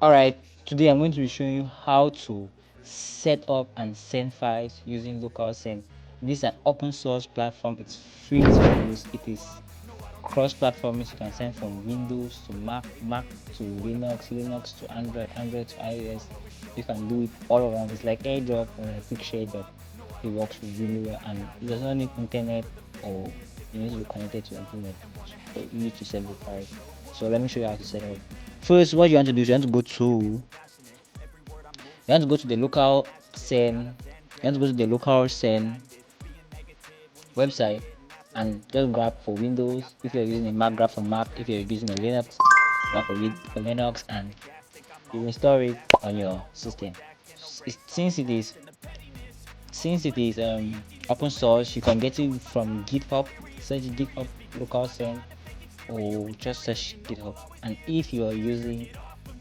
Alright, today I'm going to be showing you how to set up and send files using LocalSend. This is an open source platform. It's free to use. It is cross-platform. You can send from Windows to Mac to Linux to Android to iOS. You can do it all around. It's like Airdrop or a quick share, but it works really well, and it does not need internet, or you need to be connected to internet. So you need to send the file. So let me show you how to set up. First, what you want to do is you want to go to the local send you want to go to the local send website and just grab for Windows. If you're using a Mac, grab for Mac. If you're using a Linux, grab for Linux, and you install it on your system. Since it is open source, you can get it from GitHub. Search GitHub local send, or just search GitHub. And if you are using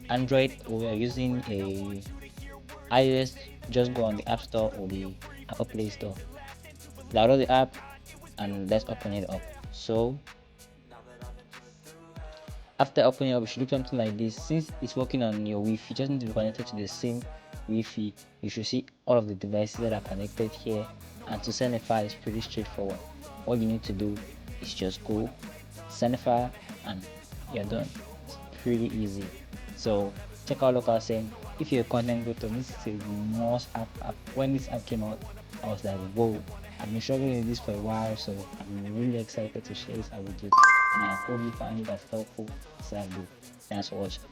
Android or you are using a iOS, just go on the App Store or the Apple Play Store, download the app, and let's open it up. So after opening up, it should look something like this. Since it's working on your Wi-Fi, you just need to be connected to the same Wi-Fi. You should see all of the devices that are connected here, and to send a file is pretty straightforward. All you need to do is just go send a file and you're done. It's pretty easy. So check out LocalSend. If you're a content creator, this is a must app. When this app came out, I was like, whoa, I've been struggling with this for a while, so I'm really excited to share this app with you. And I hope you find that helpful. So I do. Thanks for watching.